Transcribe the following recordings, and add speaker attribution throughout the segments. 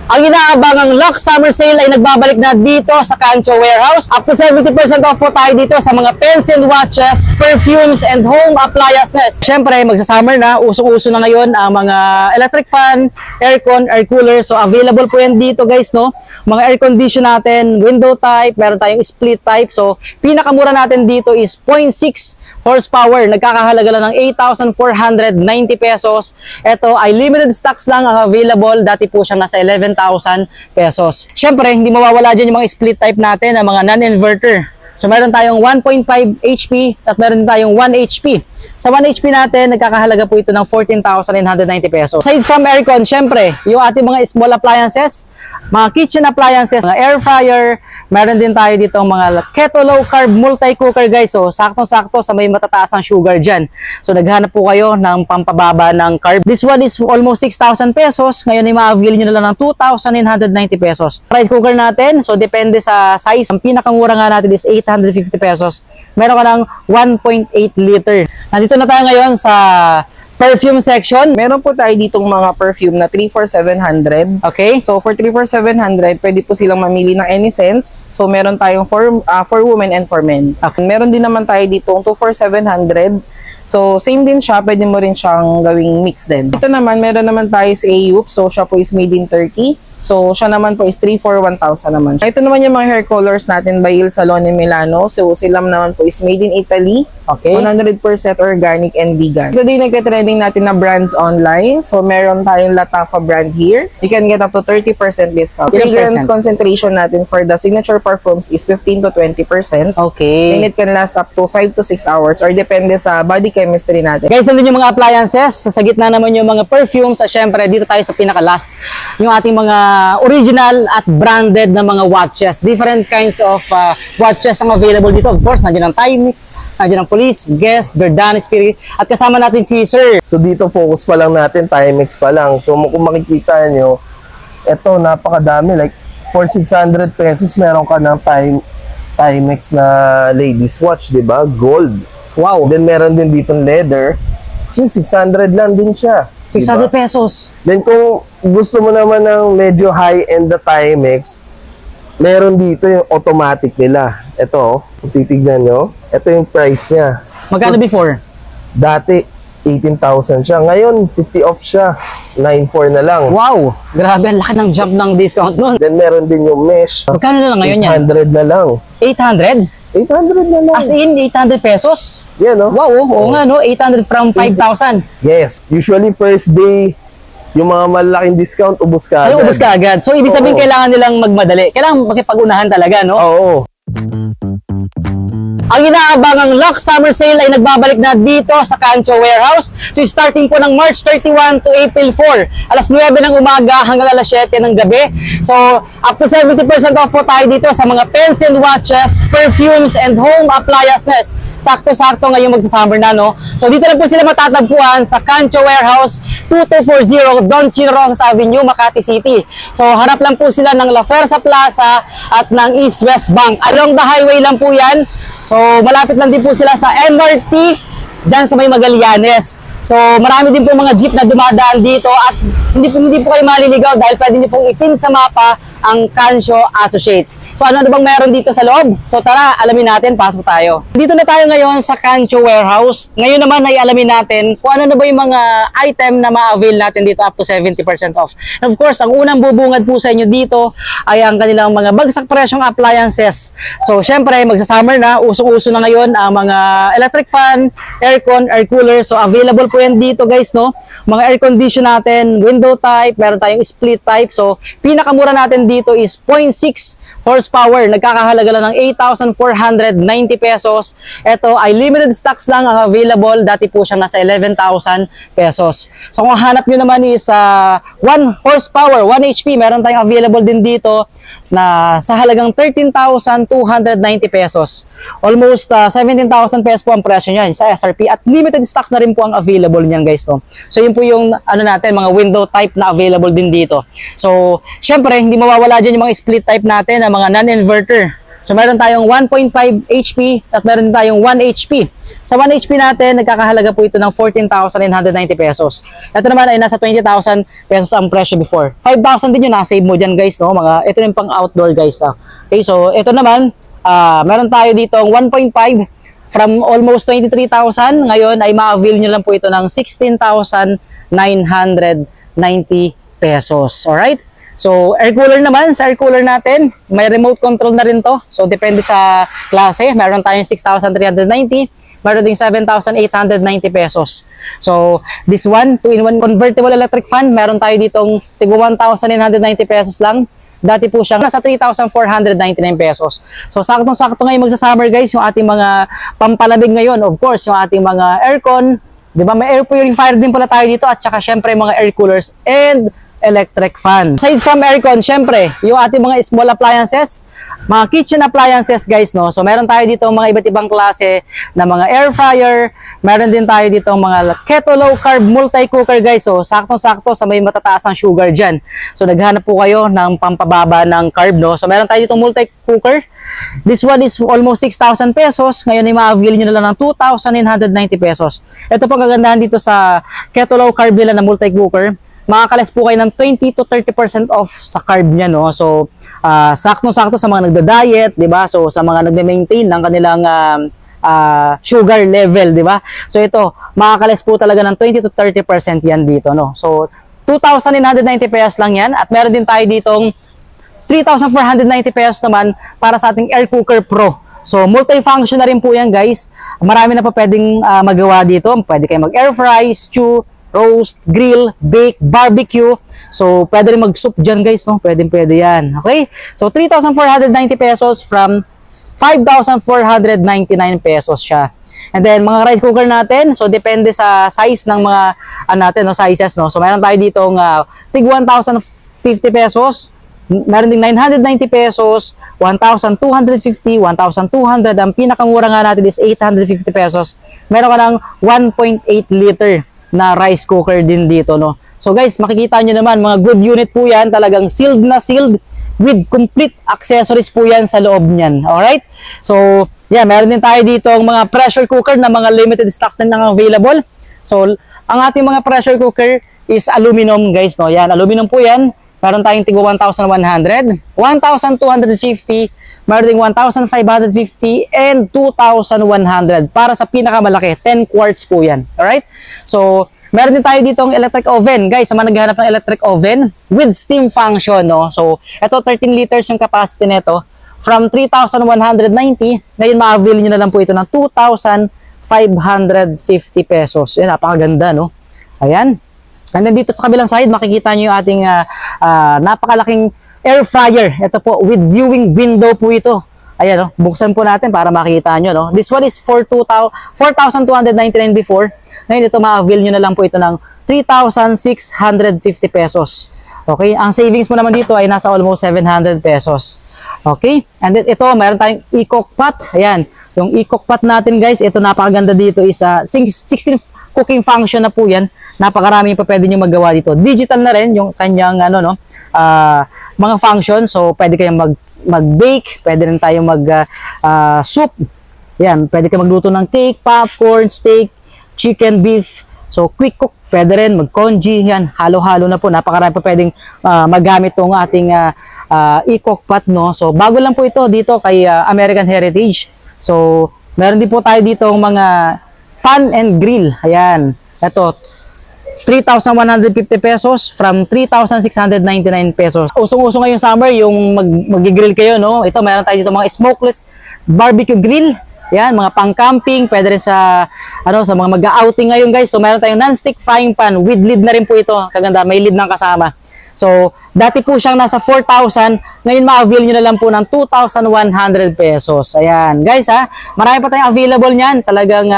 Speaker 1: Ang inaabangang Lux Summer Sale ay nagbabalik na dito sa Kancho Warehouse. Up to 70% off po tayo dito sa mga pens and watches, perfumes, and home appliances. Siyempre, magsa-summer na. Usong-uso na ngayon ang mga electric fan, aircon, air cooler. So, available po yan dito guys, no? Mga air condition natin, window type, meron tayong split type. So, pinakamura natin dito is 0.6 horsepower. Nagkakahalaga lang ng 8,490 pesos. Ito ay limited stocks lang ang available. Dati po siyang nasa 11,000 pesos. Siyempre, hindi mawawala dyan yung mga split type natin, ang mga non-inverter. So, meron tayong 1.5 HP at meron din tayong 1 HP. Sa 1 HP natin, nagkakahalaga po ito ng 14,990 pesos. Aside from aircon, siyempre, yung ating mga small appliances, mga kitchen appliances, mga air fryer, meron din tayo dito mga keto low carb multi-cooker guys. So, saktong-sakto sa may matataas ang sugar dyan. So, naghanap po kayo ng pampababa ng carb. This one is almost 6,000 pesos. Ngayon ay ma-avail nyo na lang ng 2,990 pesos. Rice cooker natin, so depende sa size. Ang pinakamura nga natin is 850 pesos. Meron ka ng 1.8 liter. Nandito na tayo ngayon sa perfume section.
Speaker 2: Meron po tayo ditong mga perfume na 34700.
Speaker 1: Okay.
Speaker 2: So, for 34700, pwede po silang mamili ng any scents. So, meron tayong for women and for men.
Speaker 1: Okay.
Speaker 2: Meron din naman tayo ditong 24700. So, same din siya. Pwede mo rin siyang gawing mix din. Ito naman, meron naman tayo sa AUP. So, siya po is made in Turkey. So, siya naman po is 341,000 naman. Ito naman yung mga hair colors natin by Il Salone Milano. So, sila naman po is made in Italy.
Speaker 1: Okay.
Speaker 2: 100% organic and vegan. Ito din yung nagka-trending natin na brands online. So, meron tayong Latafa brand here. You can get up to 30% discount. Fragrance concentration natin for the signature perfumes is 15 to 20%.
Speaker 1: Okay.
Speaker 2: And it can last up to 5 to 6 hours or depende sa body chemistry natin.
Speaker 1: Guys, nandun yung mga appliances. Sa gitna naman yung mga perfumes. At syempre, dito tayo sa pinaka-last. Yung ating mga original at branded na mga watches. Different kinds of watches ang available dito. Of course, nandiyan ang Timex, nandiyan ang Police, Guess, Jordan, Spirit. At kasama natin si Sir.
Speaker 3: So dito focus pa lang natin, Timex pa lang. So kung makikita nyo, eto napakadami. Like for 600 pesos, meron ka ng Timex na ladies watch, di ba? Gold.
Speaker 1: Wow.
Speaker 3: Then meron din dito leather. So 600 lang din siya.
Speaker 1: 600
Speaker 3: diba?
Speaker 1: pesos.
Speaker 3: Then kung gusto mo naman ng medyo high-end na Timex, meron dito yung automatic nila. Ito, kung titignan nyo, ito yung price niya.
Speaker 1: Magkano before?
Speaker 3: Dati, 18,000 siya. Ngayon, 50 off siya. 9,400 na lang.
Speaker 1: Wow! Grabe, ang laki ng jump ng discount nun.
Speaker 3: Then meron din yung mesh.
Speaker 1: Magkano na lang ngayon yan?
Speaker 3: 800 na lang.
Speaker 1: 800?
Speaker 3: 800 na lang.
Speaker 1: As in, 800 pesos?
Speaker 3: Yan, no?
Speaker 1: Wow, oo nga, no? 800 from 5,000.
Speaker 3: Yes. Usually, first day, yung mga malaking discount, ubos ka
Speaker 1: Ay,
Speaker 3: agad.
Speaker 1: ubos ka agad. So, ibig sabihin, kailangan nilang magmadali. Kailangan makipag-unahan talaga, no?
Speaker 3: Oo.
Speaker 1: Ang inaabangang Lux Summer Sale ay nagbabalik na dito sa Kancho Warehouse. So, starting po ng March 31 to April 4. Alas 9 ng umaga hanggang alas 7 ng gabi. So, up to 70% off po tayo dito sa mga pens and watches, perfumes, and home appliances. Sakto-sakto ngayong magsa-summer na, no? So, dito na po sila matatagpuan sa Kancho Warehouse, 2240 Don Chino Rosas Avenue, Makati City. So, harap lang po sila ng La Fersa Plaza at ng East West Bank. Along the highway lang po yan. So, malapit lang din po sila sa MRT, dyan sa may Magallanes. So, marami din po mga jeep na dumadaan dito at hindi po kayo maliligaw dahil pwede niyo pong ipin sa mapa ang Kancho Associates. So, ano bang meron dito sa loob? So, tara, alamin natin, pasok tayo. Dito na tayo ngayon sa Kancho Warehouse. Ngayon naman ay alamin natin kung ano na ba yung mga item na ma-avail natin dito up to 70% off. And of course, ang unang bubungad po sa inyo dito ay ang kanilang mga bagsak presyong appliances. So, syempre, magsa-summer na, usong-uso na ngayon ang mga electric fan, aircon, air cooler. So, available po yan dito guys, no? Mga air condition natin, window type, meron tayong split type. So, pinakamura natin dito is 0.6 horsepower. Nagkakahalaga lang ng 8,490 pesos. Ito ay limited stocks lang ang available. Dati po siyang nasa 11,000 pesos. So, kung hanap nyo naman is 1 horsepower, 1 HP, meron tayong available din dito na sa halagang 13,290 pesos. Almost 17,000 pesos po ang presyo niyan sa SRP at limited stocks na rin po ang available niyan guys, no? So, yun po yung ano natin, mga window type na available din dito. So, syempre, hindi mawawala dyan yung mga split type natin na mga non-inverter. So meron tayong 1.5 HP at meron din tayong 1 HP. Sa 1 HP natin, nagkakahalaga po ito ng 14,990 pesos. Ito naman ay nasa 20,000 pesos ang presyo before. 5,000 din yung na-save mo dyan guys, no? Ito yung pang outdoor guys. No? Okay, so ito naman, meron tayo dito 1.5 from almost 23,000. Ngayon ay ma-avail nyo lang po ito ng 16,990 pesos. Alright? So, air cooler naman, sa air cooler natin, may remote control na rin to. So, depende sa klase. Meron tayong 6,390, meron ding 7,890 pesos. So, this one, 2-in-1 convertible electric fan, meron tayo ditong tig 1,990 pesos lang. Dati po siyang nasa 3,499 pesos. So, saktong-sakto ngayon magsa-summer guys, yung ating mga pampalamig ngayon. Of course, yung ating mga aircon, di ba? May air purifier din pala tayo dito at saka syempre mga air coolers and electric fan. Aside from aircon, syempre, yung ating mga small appliances, mga kitchen appliances guys, no? So, meron tayo dito mga iba't ibang klase na mga air fryer, meron din tayo dito mga keto low carb multi-cooker guys. So, saktong-sakto sa may matataas ang sugar dyan. So, naghanap po kayo ng pampababa ng carb, no? So, meron tayo dito multi-cooker. This one is almost 6,000 pesos. Ngayon ay ma-avail nyo na lang ng 2,990 pesos. Ito po kagandahan dito sa keto low carb nila na multi-cooker. Makakalas po kayo ng 20 to 30% off sa carb niya, no? So, sakto-sakto sa mga nagda-diet, di ba? So, sa mga nagme-maintain ng kanilang sugar level, di ba? So, ito, makakalas po talaga ng 20 to 30% yan dito, no? So, 2,990 pesos lang yan. At meron din tayo ditong 3,490 pesos naman para sa ating Air Cooker Pro. So, multi-function na rin po yan, guys. Marami na pa pwedeng magawa dito. Pwede kayo mag-air fry, stew, roast, grill, bake, barbecue. So, pwede rin mag-soup dyan guys, no? Pwede yan. Okay? So, 3,490 pesos from 5,499 pesos siya. And then, mga rice cooker natin, so, depende sa size ng mga, natin, no? Sizes, no? So, meron tayo ditong tig 1,050 pesos. Meron ding 990 pesos, 1,250, 1,200. Ang pinakamura nga natin is 850 pesos. Meron ka ng 1.8 liter na rice cooker din dito, no? So guys, makikita nyo naman, mga good unit po yan, talagang sealed na sealed with complete accessories po yan sa loob niyan. Alright? So, yeah, meron din tayo dito ang mga pressure cooker na mga limited stocks din ang available. So, ang ating mga pressure cooker is aluminum guys, no? Yan, aluminum po yan. Meron tayong tigwa 1,100, 1,250, meron ding 1,550, and 2,100 para sa pinakamalaki, 10 quarts po yan. Alright? So, meron din tayo ditong electric oven. Guys, sa mga naghahanap ng electric oven with steam function, no? So, ito 13 liters yung capacity nito. From 3,190, ngayon ma-avail nyo na lang po ito ng 2,550 pesos. Yan, napakaganda, no? Ayan. And then dito sa kabilang side, makikita nyo yung ating napakalaking air fryer. Ito po, with viewing window po ito. Ayan, no? Buksan po natin para makita nyo. No? This one is for 4,299 before. Ngayon ito, ma-avail nyo na lang po ito ng 3,650 pesos. Okay, ang savings mo naman dito ay nasa almost 700 pesos. Okay, and then ito, mayroon tayong e-cook pot. Ayan, yung e-cook pot natin guys, ito napakaganda dito is 16 cooking function na po yan. Napakarami pa pwede nyo magawa dito. Digital na rin yung kanyang mga function. So, pwede kayong mag-bake, pwede rin tayong mag-soup. Yan, pwede kayong magluto ng cake, popcorn, steak, chicken, beef. So, quick cook, pwede rin mag-congee. Yan, halo-halo na po. Napakarami pa pwedeng magamit tong ating e-cook pot, no? So, bago lang po ito dito kay American Heritage. So, meron din po tayo dito mga pan and grill. Ayan, ito, 3,150 pesos from 3,699 pesos. Usong-uso ngayong summer yung mag-grill kayo, no? Ito, meron tayo dito mga smokeless barbecue grill. Yan, mga pang-camping, pwede rin sa sa mga mag-outing ngayon, guys. So, meron tayong non-stick frying pan with lid na rin po ito. Kaganda, may lid ng kasama. So, dati po siyang nasa 4,000. Ngayon, ma-avail nyo na lang po ng 2,100 pesos. Ayan, guys, ha. Marami pa tayong available niyan. Talagang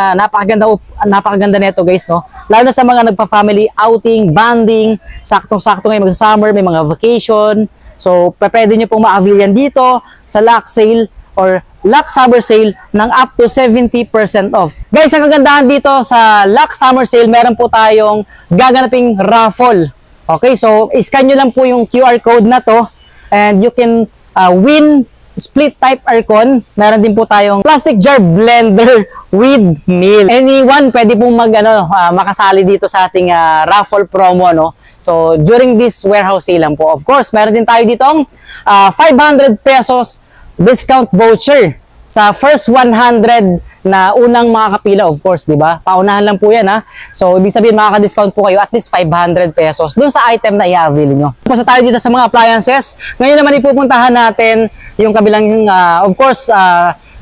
Speaker 1: napakaganda nito, guys, no? Lalo na sa mga nagpa-family outing, bonding, saktong-sakto ngayon mag-summer, may mga vacation. So, pwede nyo pong ma-avail yan dito sa lock sale or Lock Summer Sale ng up to 70% off. Guys, ang kagandahan dito sa Lock Summer Sale, meron po tayong gaganaping raffle. Okay, so scan nyo lang po yung QR code na to and you can win split type aircon. Meron din po tayong plastic jar blender with meal. Anyone pwede pong makasali dito sa ating raffle promo, no? So, during this warehouse sale lang po. Of course, meron din tayo ditong 500 pesos discount voucher sa first 100 na unang makakapila, of course, di ba? Paunahan lang po yan, ha? So, ibig sabihin, makaka-discount po kayo at least 500 pesos dun sa item na i-avail nyo. Tapos tayo dito sa mga appliances. Ngayon naman, ipupuntahan natin yung kabilang, of course,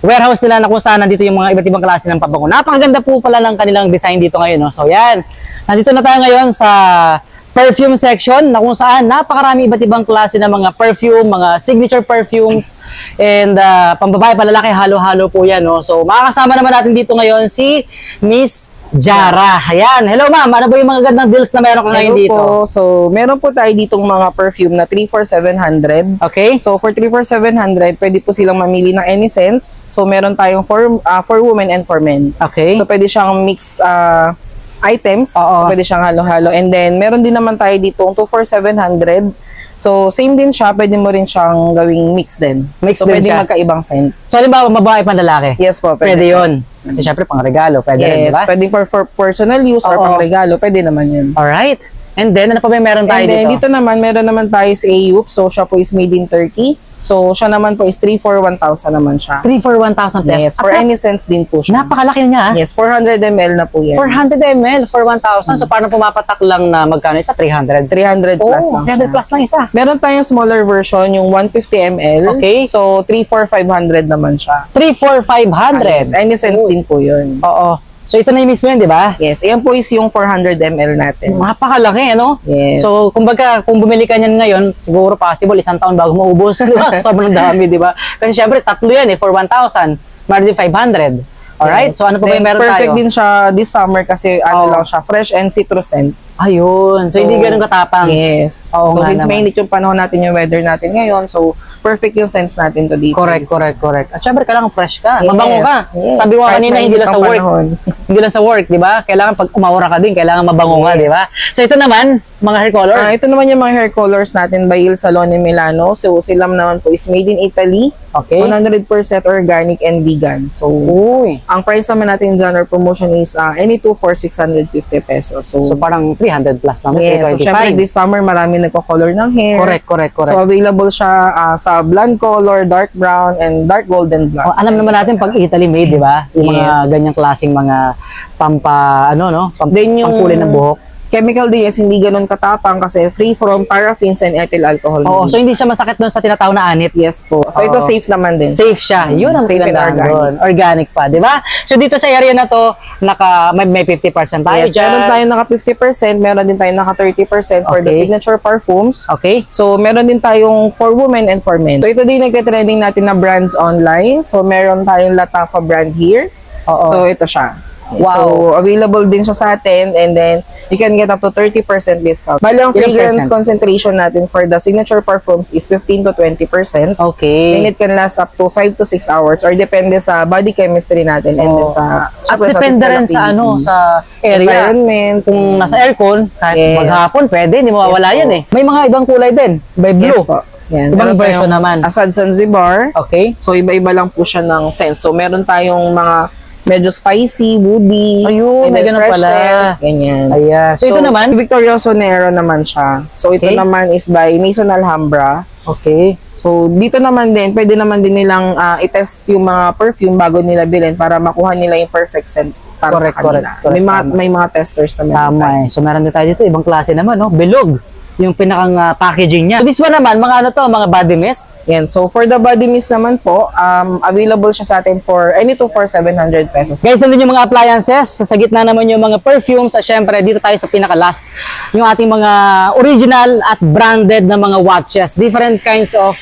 Speaker 1: warehouse nila na kung saan nandito yung mga iba't ibang klase ng pabango. Napakaganda po pala ng kanilang design dito ngayon, no? So, yan. Nandito na tayo ngayon sa perfume section na kung saan napakarami iba't ibang klase ng mga perfume, mga signature perfumes, and pambabae, palalaki, halo-halo po yan, no? So, makakasama naman natin dito ngayon si Miss Jara. Ayan. Hello, ma'am. Ano po yung mga gandang deals na meron ka ngayon dito?
Speaker 2: Hello po. So, meron po tayo ditong mga perfume na 3 for 700.
Speaker 1: Okay.
Speaker 2: So, for 3 for 700, pwede po silang mamili ng any scents. So, meron tayong for women and for men.
Speaker 1: Okay.
Speaker 2: So, pwede siyang mix items.
Speaker 1: Oo.
Speaker 2: So, pwede siyang halo-halo. And then, meron din naman tayo dito 2 for 700. So, same din siya. Pwede mo rin siyang gawing mix din.
Speaker 1: Mix
Speaker 2: so,
Speaker 1: din
Speaker 2: pwede
Speaker 1: siya.
Speaker 2: magkaibang scent.
Speaker 1: So, halimbawa, mababae pang lalaki?
Speaker 2: Yes po,
Speaker 1: Pwede
Speaker 2: po.
Speaker 1: yun. Kasi syempre, pang regalo. Pwede rin, di
Speaker 2: Yes,
Speaker 1: ba?
Speaker 2: pwede for personal use or
Speaker 1: Oo.
Speaker 2: pang regalo. Pwede naman yun.
Speaker 1: Alright. And then, ano pa ba yung meron tayo
Speaker 2: And then,
Speaker 1: dito?
Speaker 2: dito naman, meron naman tayo sa AUP. So, siya po is made in Turkey. So, siya naman po is 3 for 1,000 naman siya.
Speaker 1: 3 for 1,000 pesos.
Speaker 2: Yes, for any cents din po siya.
Speaker 1: Napakalaki na niya, ha?
Speaker 2: Yes, 400 ml na po yan.
Speaker 1: 400 ml for 1,000. So, paano pumapatak lang na magkano isa? 300?
Speaker 2: 300 plus
Speaker 1: Oh,
Speaker 2: lang
Speaker 1: 300
Speaker 2: siya.
Speaker 1: plus lang isa.
Speaker 2: Meron tayong smaller version, yung 150 ml.
Speaker 1: Okay.
Speaker 2: So, 3 for 500 naman siya.
Speaker 1: 3 for 500.
Speaker 2: Yes, any cents
Speaker 1: Oh.
Speaker 2: din po yun.
Speaker 1: Oo. So, ito na yung mismo yun, di ba?
Speaker 2: Yes, ayan po is yung 400 ml natin.
Speaker 1: Napakalaki, ano?
Speaker 2: Yes.
Speaker 1: So, kumbaga, kung bumili ka niyan ngayon, siguro possible, 1 taon bago maubos. Di ba? Sobrang dami, di ba? Kasi syempre, tatlo yan for 1,000. Meron din 500. Alright?
Speaker 2: Yes.
Speaker 1: So, ano pa ba
Speaker 2: Then,
Speaker 1: yung meron
Speaker 2: perfect
Speaker 1: tayo?
Speaker 2: din siya this summer kasi
Speaker 1: Oo.
Speaker 2: lang siya, fresh and citrus scents.
Speaker 1: Ayun. So, hindi ganun katapang.
Speaker 2: Yes.
Speaker 1: Oo
Speaker 2: So,
Speaker 1: nga
Speaker 2: since
Speaker 1: naman.
Speaker 2: mainit yung panahon natin, yung weather natin ngayon, so, perfect yung scents natin to dito.
Speaker 1: Correct. At syempre, kailangan fresh ka.
Speaker 2: Yes.
Speaker 1: Mabango ka.
Speaker 2: Yes.
Speaker 1: Sabi ko
Speaker 2: Kahit
Speaker 1: kanina, hindi
Speaker 2: mainit
Speaker 1: lang sa
Speaker 2: ang
Speaker 1: work.
Speaker 2: panahon.
Speaker 1: Hindi lang sa work, di ba? Kailangan pag umawara ka din, kailangan mabango ka,
Speaker 2: Yes.
Speaker 1: di ba? So, ito naman, mga hair color.
Speaker 2: Ito naman yung mga hair colors natin by Il Salone Milano. So, sila naman po is made in Italy.
Speaker 1: Okay.
Speaker 2: 100% organic and vegan. So,
Speaker 1: Uy.
Speaker 2: ang price naman natin dyan or promotion is any 2 for 650 pesos. So,
Speaker 1: So, parang 300 plus naman.
Speaker 2: yes. So,
Speaker 1: 325.
Speaker 2: syempre this summer marami nagko-color ng hair.
Speaker 1: Correct.
Speaker 2: So, available siya sa blonde color, dark brown, and dark golden blonde.
Speaker 1: Oh, alam naman natin pag Italy made, di ba? Yung mga
Speaker 2: Yes.
Speaker 1: ganyang klaseng mga
Speaker 2: Then yung
Speaker 1: pangkulay ng buhok.
Speaker 2: chemical din is hindi ganun katapang kasi free from paraffins and ethyl alcohol.
Speaker 1: Oo,
Speaker 2: din.
Speaker 1: so hindi siya masakit doon sa tinatawag na anit.
Speaker 2: Yes po. So, ito
Speaker 1: Oo.
Speaker 2: safe naman din.
Speaker 1: Safe siya. Yun ang
Speaker 2: Safe and
Speaker 1: kagandahan
Speaker 2: organic.
Speaker 1: doon. Organic pa, di ba? So dito sa area na to, may 50% tayo
Speaker 2: Yes,
Speaker 1: dyan.
Speaker 2: meron tayo naka 50%, meron din tayo naka 30% for the
Speaker 1: Okay.
Speaker 2: signature perfumes.
Speaker 1: Okay?
Speaker 2: So, meron din tayong for women and for men. So, ito din nagte-trending natin na brands online. So, meron tayong Latafa brand here.
Speaker 1: Oo.
Speaker 2: So, ito siya.
Speaker 1: Wow.
Speaker 2: So, available din siya sa atin and then you can get up to 30% discount. Bali, ang
Speaker 1: Ilang
Speaker 2: fragrance
Speaker 1: percent?
Speaker 2: concentration natin for the signature perfumes is 15 to 20%.
Speaker 1: Okay.
Speaker 2: And it can last up to 5 to 6 hours or depende sa body chemistry natin and then sa
Speaker 1: At
Speaker 2: syempre,
Speaker 1: depende
Speaker 2: physical
Speaker 1: rin sa
Speaker 2: activity.
Speaker 1: sa area.
Speaker 2: Environment.
Speaker 1: Kung nasa aircon, kahit
Speaker 2: Yes.
Speaker 1: maghapon, pwede, hindi mawawala
Speaker 2: Yes
Speaker 1: yan
Speaker 2: po.
Speaker 1: eh. May mga ibang kulay din. By blue.
Speaker 2: Yes po. Yan.
Speaker 1: Ibang
Speaker 2: Meron
Speaker 1: version
Speaker 2: tayong
Speaker 1: naman.
Speaker 2: Asad Zanzibar.
Speaker 1: Okay?
Speaker 2: So, iba-iba lang po siya ng sense. So, meron tayong mga medyo spicy, woody,
Speaker 1: Ayun,
Speaker 2: and
Speaker 1: may
Speaker 2: then
Speaker 1: ganun
Speaker 2: fresh
Speaker 1: pala.
Speaker 2: scents, ganyan.
Speaker 1: Ayan. So, ito naman?
Speaker 2: Victorioso Nero naman siya. So, ito
Speaker 1: Okay.
Speaker 2: naman is by Maison Alhambra.
Speaker 1: Okay.
Speaker 2: So, dito naman din, pwede naman din nilang i-test yung mga perfume bago nila bilhin para makuha nila yung perfect scent para
Speaker 1: Correct,
Speaker 2: sa kanila.
Speaker 1: correct, tama.
Speaker 2: May mga testers naman.
Speaker 1: Tama eh. So, meron din tayo dito. Ibang klase naman, no? Bilog. Yung pinakang packaging niya. So, this one naman, mga ano to, mga body mist.
Speaker 2: Yan. So, for the body mist naman po, available siya sa atin for any 2 for 700 pesos.
Speaker 1: Guys, nandun yung mga appliances. Sa gitna naman yung mga perfumes. At syempre, dito tayo sa pinaka-last. Yung ating mga original at branded na mga watches. Different kinds of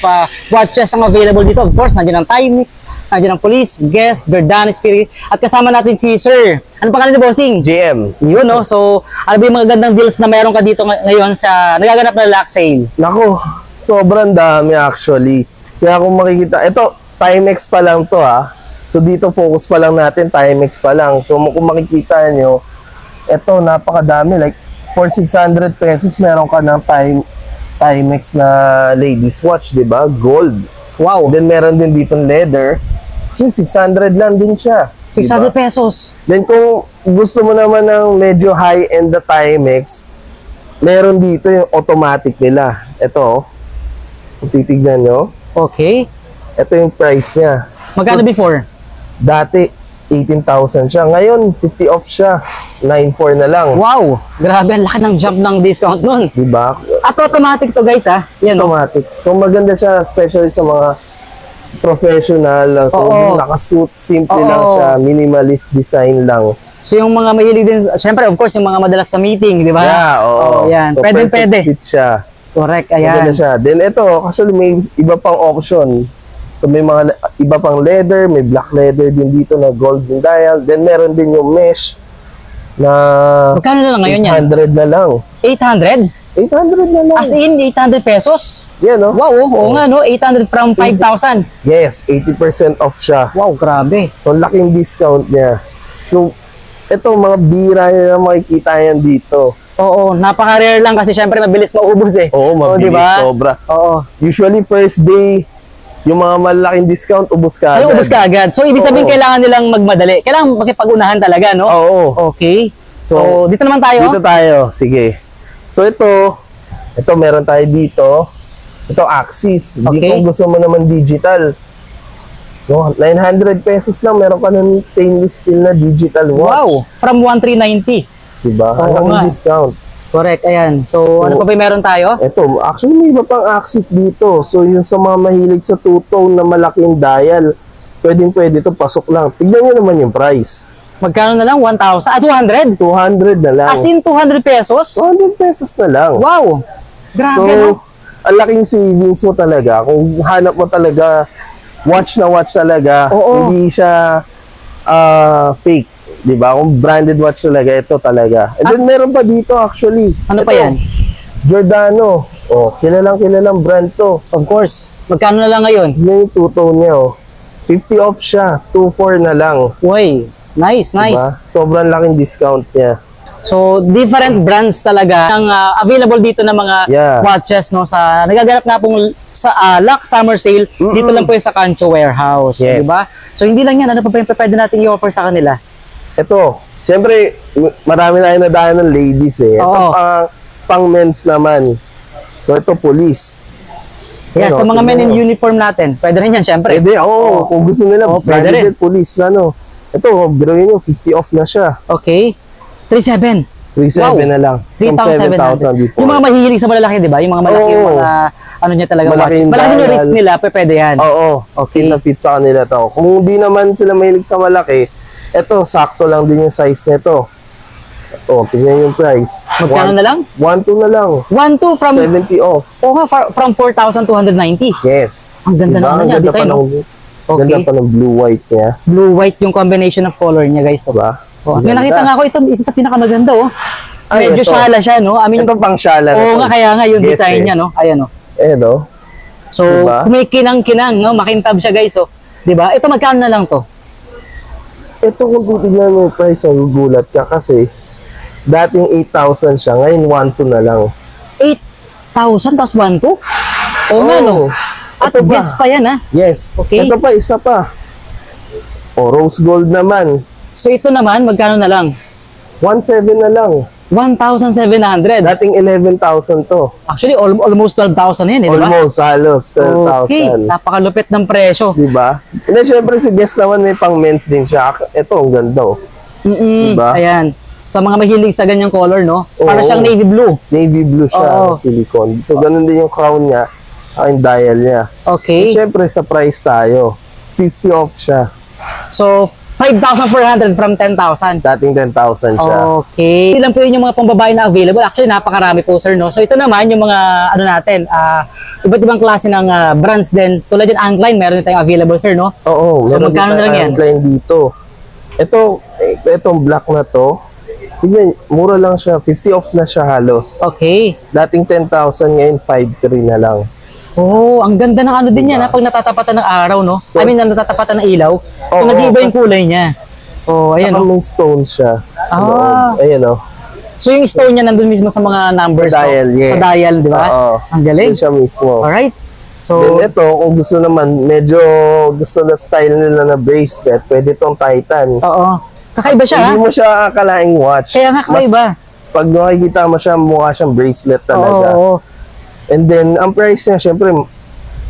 Speaker 1: watches ang available dito. Of course, nandiyan ang Timex, nandiyan ang Police, Guess, Verdana, Spirit. At kasama natin si Sir. Ano pangalan ni Bossing?
Speaker 3: GM.
Speaker 1: Yun, no? So, ano ba yung mga gandang deals na meron ka dito ngayon sa nagaganap na lock sale?
Speaker 3: Nako, sobrang dami actually. Kaya kung makikita, ito, Timex pa lang to ha. So dito focus pa lang natin, Timex pa lang. So kung makikita nyo, ito napakadami. Like, for 600 pesos, meron ka ng Timex na ladies watch, di ba? Gold.
Speaker 1: Wow.
Speaker 3: Then meron din dito leather. Kasi 600 lang din siya.
Speaker 1: 600
Speaker 3: diba?
Speaker 1: pesos.
Speaker 3: Then kung gusto mo naman ng medyo high-end na Timex, meron dito yung automatic nila. Ito, kung titignan nyo,
Speaker 1: Okay.
Speaker 3: ito yung price niya.
Speaker 1: Magkano before?
Speaker 3: Dati, 18,000 siya. Ngayon, 50 off siya. 9,400 na lang.
Speaker 1: Wow. Grabe, ang laki ng jump ng discount nun.
Speaker 3: Diba?
Speaker 1: At automatic to guys ha. Yan o.
Speaker 3: Automatic. So maganda siya, especially sa mga professional. So
Speaker 1: Oo.
Speaker 3: nakasuit, simple
Speaker 1: Oo.
Speaker 3: lang siya. Minimalist design lang.
Speaker 1: So yung mga mahilig din, syempre of course yung mga madalas sa meeting, di ba?
Speaker 3: Yeah, oo.
Speaker 1: Yan.
Speaker 3: So
Speaker 1: Pwede.
Speaker 3: perfect fit siya.
Speaker 1: Correct,
Speaker 3: Maganda
Speaker 1: ayan.
Speaker 3: siya. Then ito, actually may iba pang option. So may mga iba pang leather, may black leather din dito na golden dial. Then meron din yung mesh na
Speaker 1: Magkano na lang ngayon yan?
Speaker 3: 800 na lang.
Speaker 1: 800?
Speaker 3: 800 na lang.
Speaker 1: As in, 800 pesos?
Speaker 3: Yan, no?
Speaker 1: Wow, oo nga no, 800 from 5,000.
Speaker 3: Yes, 80% off siya.
Speaker 1: Wow, grabe.
Speaker 3: So, laking discount niya. So, ito, mga bira na makikita yan dito.
Speaker 1: Oo, napaka-rare lang kasi syempre mabilis maubos eh.
Speaker 3: Oo, mabilis,
Speaker 1: diba?
Speaker 3: sobra.
Speaker 1: Oo.
Speaker 3: Usually, first day, yung mga malaking discount, ubos ka
Speaker 1: Ay,
Speaker 3: agad.
Speaker 1: ubos ka agad. So, ibig sabihin
Speaker 3: Oo.
Speaker 1: kailangan nilang magmadali. Kailangan makipag-unahan talaga, no?
Speaker 3: Oo.
Speaker 1: Okay. So, dito naman tayo.
Speaker 3: Dito tayo, sige. So, ito meron tayo dito. Ito, Axis. Hindi
Speaker 1: Okay.
Speaker 3: kung gusto mo naman digital. No, 900 pesos lang, meron ka ng stainless steel na digital watch.
Speaker 1: Wow, from 1,390.
Speaker 3: Diba?
Speaker 1: Oo
Speaker 3: Ang
Speaker 1: nga.
Speaker 3: discount.
Speaker 1: Correct, ayan. So, ano pa ba yung meron tayo?
Speaker 3: Ito, actually may iba pang Axis dito. So, yung sa mga mahilig sa two-tone na malaking dial, pwede ito, pasok lang. Tignan nyo naman yung price.
Speaker 1: Magkano na lang? 1,000? 200?
Speaker 3: 200 na lang.
Speaker 1: As in 200 pesos?
Speaker 3: 200 pesos na lang.
Speaker 1: Wow! Grabe,
Speaker 3: So,
Speaker 1: no?
Speaker 3: ang laking savings mo talaga. Kung hanap mo talaga, watch talaga.
Speaker 1: Oo.
Speaker 3: Hindi siya fake. Diba? Kung branded watch talaga, ito talaga. And then meron pa dito actually.
Speaker 1: Ano pa
Speaker 3: Ito,
Speaker 1: yan?
Speaker 3: Giordano. Oh, kilalang brand to.
Speaker 1: Of course. Magkano na lang ngayon?
Speaker 3: Yan yung two-tone niya, oh. 50 off siya. 2,400 na lang.
Speaker 1: Uy, nice, nice.
Speaker 3: Diba? Sobrang laking discount niya.
Speaker 1: So, different brands talaga ang available dito ng mga
Speaker 3: Yeah.
Speaker 1: watches, no? Sa nagaganap nga pong sa Lux Summer Sale, dito lang po yung sa Cancho Warehouse,
Speaker 3: Yes.
Speaker 1: di ba? So, hindi lang yan. Ano pa ba yung pwede natin i-offer sa kanila?
Speaker 3: Ito, siyempre, marami na yung nadaan ng ladies eh. Ito
Speaker 1: Oo.
Speaker 3: pang men's naman. So, ito, police.
Speaker 1: Yan,
Speaker 3: Ano,
Speaker 1: sa mga men in
Speaker 3: tingnan mo.
Speaker 1: uniform natin, pwede rin yan, syempre.
Speaker 3: Pwede, oo. Kung gusto nila,
Speaker 1: Oo, pwede
Speaker 3: branded police, ano. Ito, biruin nyo, 50 off na siya.
Speaker 1: Okay. 3,700.
Speaker 3: 3,700 na lang. From 7,000 before.
Speaker 1: Yung mga mahihilig sa malalaki, di ba? Yung mga malaki,
Speaker 3: Oo.
Speaker 1: mga ano niya talaga
Speaker 3: Malaking
Speaker 1: watches. Malaki yung
Speaker 3: dial.
Speaker 1: wrist nila, pwede yan.
Speaker 3: Oo,
Speaker 1: Okay.
Speaker 3: fit na fit sa kanila to. Kung hindi naman sila mahilig sa malaki, ito, sakto lang din yung size nito. Oh, tingnan yung price.
Speaker 1: Magkano na lang?
Speaker 3: 1,200 na lang.
Speaker 1: 1,200 from,
Speaker 3: 70 off.
Speaker 1: oo nga, from 4,290.
Speaker 3: Yes.
Speaker 1: Ang ganda
Speaker 3: Diba?
Speaker 1: naman
Speaker 3: Ang
Speaker 1: niya,
Speaker 3: ganda
Speaker 1: design,
Speaker 3: pa
Speaker 1: no?
Speaker 3: ng-
Speaker 1: Okay.
Speaker 3: Ganda pa ng blue-white niya.
Speaker 1: Blue-white yung combination of color niya, guys. To.
Speaker 3: Diba?
Speaker 1: Oh, may
Speaker 3: Ganda.
Speaker 1: nakita nga ako, ito isa sa pinakamaganda, oh.
Speaker 3: Ay,
Speaker 1: Medyo
Speaker 3: ito.
Speaker 1: shala siya, no? I mean,
Speaker 3: Ito pang shala na
Speaker 1: oo
Speaker 3: to.
Speaker 1: nga, kaya nga yung
Speaker 3: Yes,
Speaker 1: design
Speaker 3: eh.
Speaker 1: niya, no? Ayan, oh.
Speaker 3: Eh, no?
Speaker 1: So,
Speaker 3: Diba?
Speaker 1: kung may kinang-kinang, no? Makintab siya, guys, oh. Diba? Ito, magkano na lang to?
Speaker 3: Ito kung titignan mo yung price, magugulat ka kasi dating 8,000 siya, ngayon 1,200 na lang.
Speaker 1: 8,000 tapos 1,200? Oo nga, no? At
Speaker 3: Ito ba?
Speaker 1: guess pa yan, ha?
Speaker 3: Yes.
Speaker 1: Okay.
Speaker 3: Ito pa, isa pa. O, rose gold naman.
Speaker 1: So, ito naman, magkano na lang?
Speaker 3: 1,700 na lang.
Speaker 1: 1,700.
Speaker 3: Dating 11,000 to.
Speaker 1: Actually, almost 12,000 yan, eh, di ba?
Speaker 3: Almost, halos
Speaker 1: Okay,
Speaker 3: 12,000.
Speaker 1: napakalupit ng presyo.
Speaker 3: Diba? And then, syempre, si guest naman may pang men's din siya. Ito, ang ganda, oh. Diba?
Speaker 1: Ayan. Sa mga mahilig sa ganyang color, no? Para
Speaker 3: Oo.
Speaker 1: siyang navy blue.
Speaker 3: Navy blue siya,
Speaker 1: Oo.
Speaker 3: silicone. So, ganun din yung crown niya, tsaka yung dial niya.
Speaker 1: Okay.
Speaker 3: Siyempre, sa price tayo, 50 off siya.
Speaker 1: So, 5,400 from 10,000.
Speaker 3: Dating 10,000 siya.
Speaker 1: Okay. Ilan po yun yung mga pambabae na available? Actually, napakarami po, sir, no? So, ito naman yung mga, ano natin, iba't ibang klase ng brands din. Tulad din, Angline, meron din tayong available, sir, no?
Speaker 3: Oo,
Speaker 1: So,
Speaker 3: meron
Speaker 1: magkano
Speaker 3: din
Speaker 1: na lang yan?
Speaker 3: Angline dito. Itong black na to, tignan, mura lang siya. 50 off na siya halos.
Speaker 1: Okay.
Speaker 3: Dating 10,000, ngayon 5,300 na lang.
Speaker 1: Oh, ang ganda ng ano din yan, ha? Pag natatapatan ng araw, no?
Speaker 3: So-
Speaker 1: I mean, natatapatan ng ilaw. So,
Speaker 3: Oo,
Speaker 1: nag-iiba yung
Speaker 3: kasi-
Speaker 1: kulay niya. Oh, ayan,
Speaker 3: Tsaka
Speaker 1: no?
Speaker 3: may stone siya.
Speaker 1: Ah.
Speaker 3: Ayan, oh.
Speaker 1: So, yung stone niya nandun mismo sa mga numbers,
Speaker 3: Sa dial,
Speaker 1: no?
Speaker 3: yes.
Speaker 1: Sa dial, di ba?
Speaker 3: Oo.
Speaker 1: Ang galing.
Speaker 3: Doon siya mismo.
Speaker 1: Alright. So,
Speaker 3: Then ito, kung gusto naman, medyo gusto na style nila na bracelet, pwede tong Titan.
Speaker 1: oo. Kakaiba siya, ha?
Speaker 3: Hindi mo siya akalaing watch.
Speaker 1: Kaya nga kakaiba.
Speaker 3: Pag nakikita mo siya, mukha siyang bracelet talaga.
Speaker 1: Oo.
Speaker 3: And then, ang price niya, syempre,